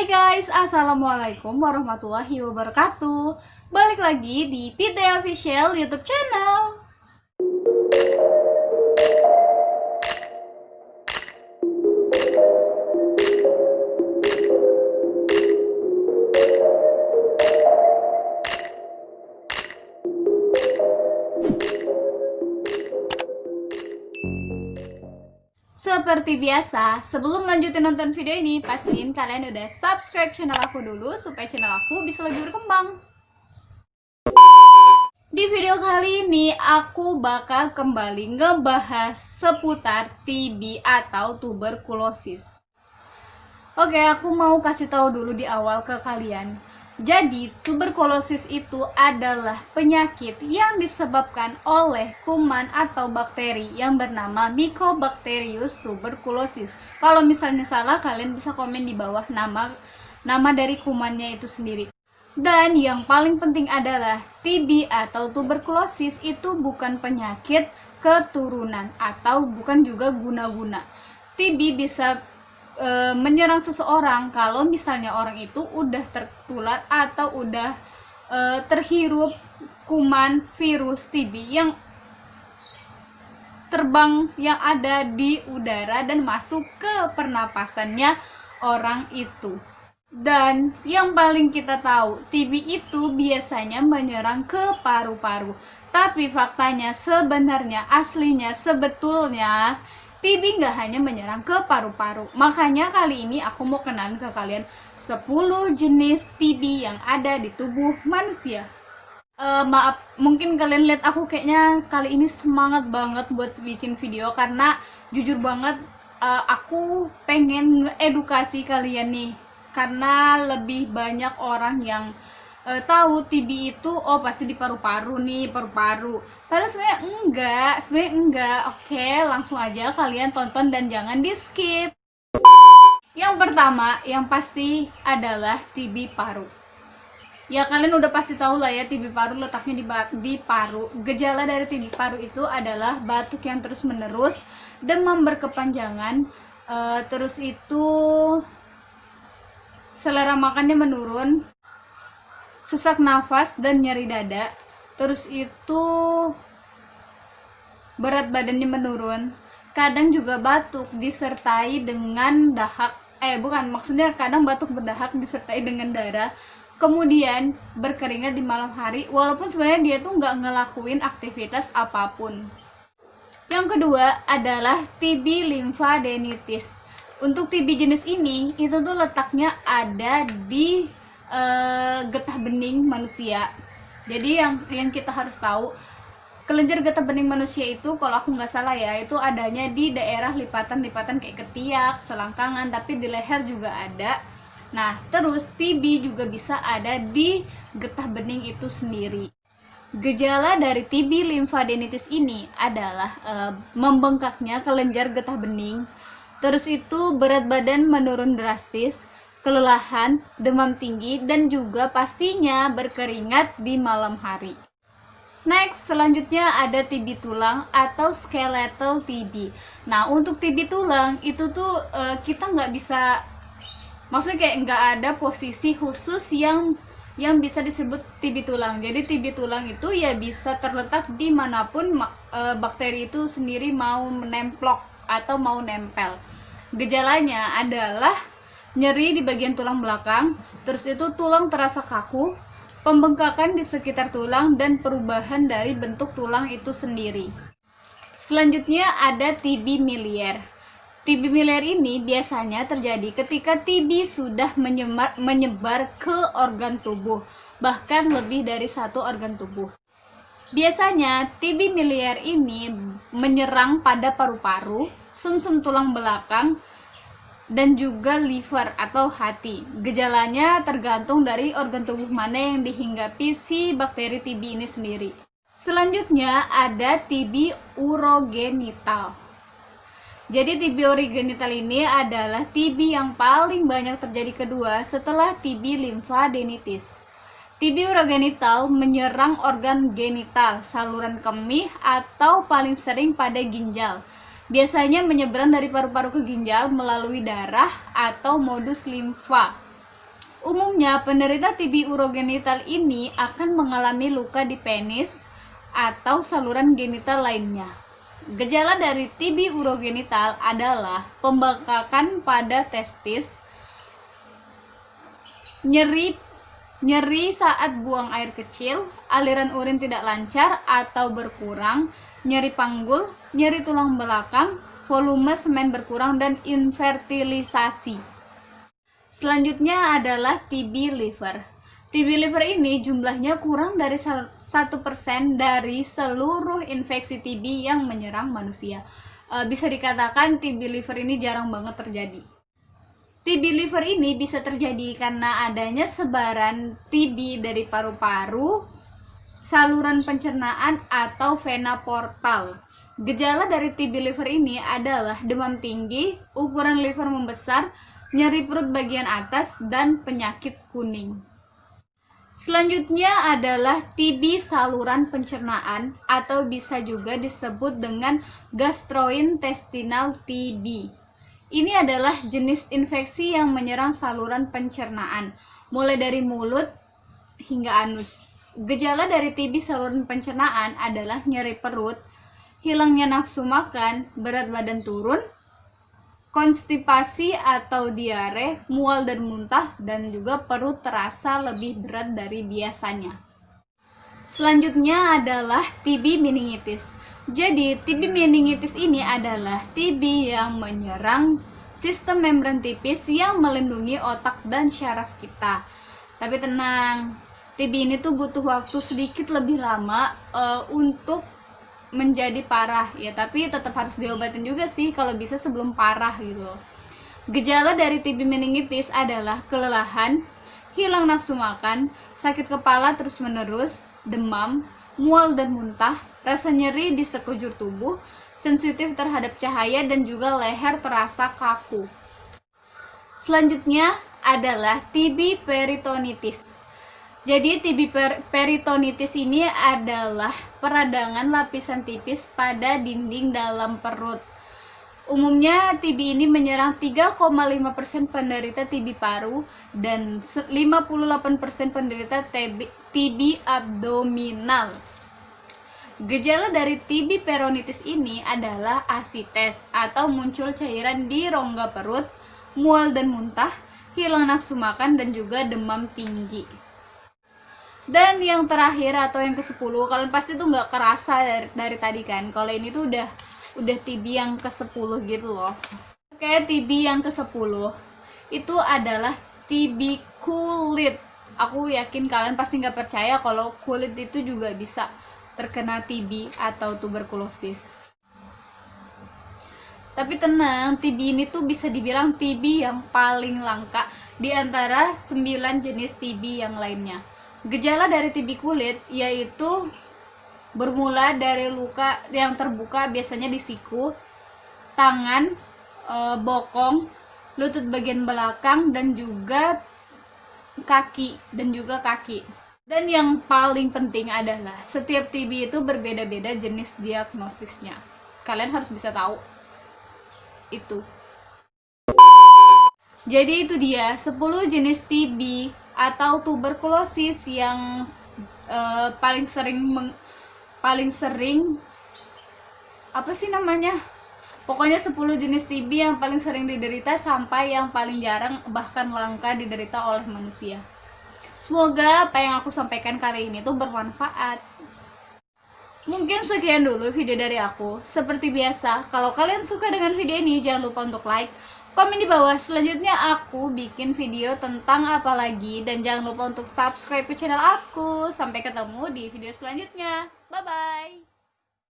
Hai guys, Assalamualaikum warahmatullahi wabarakatuh. Balik lagi di PT Official YouTube channel. Seperti biasa, sebelum lanjutin nonton video ini, pastiin kalian udah subscribe channel aku dulu supaya channel aku bisa lebih berkembang. Di video kali ini, aku bakal kembali ngebahas seputar TB atau tuberkulosis. Oke, aku mau kasih tahu dulu di awal ke kalian. Jadi, tuberkulosis itu adalah penyakit yang disebabkan oleh kuman atau bakteri yang bernama Mycobacterius tuberculosis. Kalau misalnya salah, kalian bisa komen di bawah nama dari kumannya itu sendiri. Dan yang paling penting adalah TB atau tuberkulosis itu bukan penyakit keturunan atau bukan juga guna-guna. TB bisa menyerang seseorang kalau misalnya orang itu udah tertular atau udah terhirup kuman virus TB yang terbang yang ada di udara dan masuk ke pernapasannya orang itu. Dan yang paling kita tahu, TB itu biasanya menyerang ke paru-paru. Tapi faktanya sebenarnya aslinya sebetulnya TB nggak hanya menyerang ke paru-paru. Makanya kali ini aku mau kenalin ke kalian 10 jenis TB yang ada di tubuh manusia. Maaf, mungkin kalian lihat aku kayaknya kali ini semangat banget buat bikin video karena jujur banget aku pengen ngedukasi kalian nih. Karena lebih banyak orang yang tahu TB itu pasti di paru-paru nih, paru-paru. Padahal sebenarnya enggak. Oke, langsung aja kalian tonton dan jangan di skip. Yang pertama, yang pasti adalah TB paru. Ya kalian udah pasti tahu lah ya, TB paru letaknya di paru. Gejala dari TB paru itu adalah batuk yang terus menerus, demam berkepanjangan, terus itu selera makannya menurun, sesak nafas dan nyeri dada, terus itu berat badannya menurun, kadang juga batuk disertai dengan dahak, maksudnya kadang batuk berdahak disertai dengan darah, kemudian berkeringat di malam hari, walaupun sebenarnya dia tuh nggak ngelakuin aktivitas apapun. Yang kedua adalah TB limfadenitis. Untuk TB jenis ini, itu tuh letaknya ada di getah bening manusia. Jadi yang kita harus tahu, kelenjar getah bening manusia itu kalau aku nggak salah ya, itu adanya di daerah lipatan-lipatan kayak ketiak, selangkangan, tapi di leher juga ada. Nah, terus TB juga bisa ada di getah bening itu sendiri. Gejala dari TB limfadenitis ini adalah membengkaknya kelenjar getah bening, terus itu berat badan menurun drastis, kelelahan, demam tinggi, dan juga pastinya berkeringat di malam hari. Next, selanjutnya ada TB tulang atau skeletal TB. Nah, untuk TB tulang itu tuh kita nggak bisa, maksudnya kayak nggak ada posisi khusus yang bisa disebut TB tulang. Jadi TB tulang itu ya bisa terletak dimanapun bakteri itu sendiri mau menemplok atau mau nempel. Gejalanya adalah nyeri di bagian tulang belakang, terus itu tulang terasa kaku, pembengkakan di sekitar tulang, dan perubahan dari bentuk tulang itu sendiri. Selanjutnya ada TB miliar. TB miliar ini biasanya terjadi ketika TB sudah menyebar ke organ tubuh, bahkan lebih dari satu organ tubuh. Biasanya TB miliar ini menyerang pada paru-paru, sumsum tulang belakang, dan juga liver atau hati. Gejalanya tergantung dari organ tubuh mana yang dihinggapi si bakteri TB ini sendiri. Selanjutnya ada TB urogenital. Jadi TB urogenital ini adalah TB yang paling banyak terjadi kedua setelah TB limfadenitis. TB urogenital menyerang organ genital, saluran kemih, atau paling sering pada ginjal. Biasanya menyeberang dari paru-paru ke ginjal melalui darah atau modus limfa. Umumnya penderita TB urogenital ini akan mengalami luka di penis atau saluran genital lainnya. Gejala dari TB urogenital adalah pembengkakan pada testis, nyeri saat buang air kecil, aliran urin tidak lancar atau berkurang, nyeri panggul, nyeri tulang belakang, volume semen berkurang, dan infertilisasi. Selanjutnya adalah TB liver. TB liver ini jumlahnya kurang dari 1% dari seluruh infeksi TB yang menyerang manusia. Bisa dikatakan TB liver ini jarang banget terjadi. TB liver ini bisa terjadi karena adanya sebaran TB dari paru-paru, saluran pencernaan, atau vena portal. Gejala dari TB liver ini adalah demam tinggi, ukuran liver membesar, nyeri perut bagian atas, dan penyakit kuning. Selanjutnya adalah TB saluran pencernaan atau bisa juga disebut dengan gastrointestinal TB. Ini adalah jenis infeksi yang menyerang saluran pencernaan, mulai dari mulut hingga anus. Gejala dari TB saluran pencernaan adalah nyeri perut, hilangnya nafsu makan, berat badan turun, konstipasi atau diare, mual dan muntah, dan juga perut terasa lebih berat dari biasanya. Selanjutnya adalah TB meningitis. Jadi, TB meningitis ini adalah TB yang menyerang sistem membran tipis yang melindungi otak dan syaraf kita. Tapi tenang, TB ini tuh butuh waktu sedikit lebih lama untuk menjadi parah ya, tapi tetap harus diobatin juga sih kalau bisa sebelum parah gitu loh. Gejala dari TB meningitis adalah kelelahan, hilang nafsu makan, sakit kepala terus-menerus, demam, mual dan muntah, rasa nyeri di sekujur tubuh, sensitif terhadap cahaya, dan juga leher terasa kaku. Selanjutnya adalah TB peritonitis. Jadi TB peritonitis ini adalah peradangan lapisan tipis pada dinding dalam perut. Umumnya TB ini menyerang 3,5% penderita TB paru dan 58% penderita TB abdominal. Gejala dari TB peritonitis ini adalah asites atau muncul cairan di rongga perut, mual dan muntah, hilang nafsu makan, dan juga demam tinggi. Dan yang terakhir atau yang ke-10, kalian pasti tuh nggak kerasa dari tadi kan, kalau ini tuh udah TB yang ke-10 gitu loh. Oke, TB yang ke-10 itu adalah TB kulit. Aku yakin kalian pasti nggak percaya kalau kulit itu juga bisa terkena TB atau tuberkulosis. Tapi tenang, TB ini tuh bisa dibilang TB yang paling langka di antara 9 jenis TB yang lainnya. Gejala dari TB kulit yaitu bermula dari luka yang terbuka biasanya di siku, tangan, bokong, lutut bagian belakang, dan juga kaki. Dan yang paling penting adalah setiap TB itu berbeda-beda jenis diagnosisnya. Kalian harus bisa tahu itu. Jadi itu dia 10 jenis TB atau tuberkulosis yang paling sering apa sih namanya? Pokoknya 10 jenis TB yang paling sering diderita sampai yang paling jarang bahkan langka diderita oleh manusia. Semoga apa yang aku sampaikan kali ini tuh bermanfaat. Mungkin sekian dulu video dari aku. Seperti biasa, kalau kalian suka dengan video ini jangan lupa untuk like, komen di bawah. Selanjutnya aku bikin video tentang apa lagi, dan jangan lupa untuk subscribe ke channel aku. Sampai ketemu di video selanjutnya. Bye bye.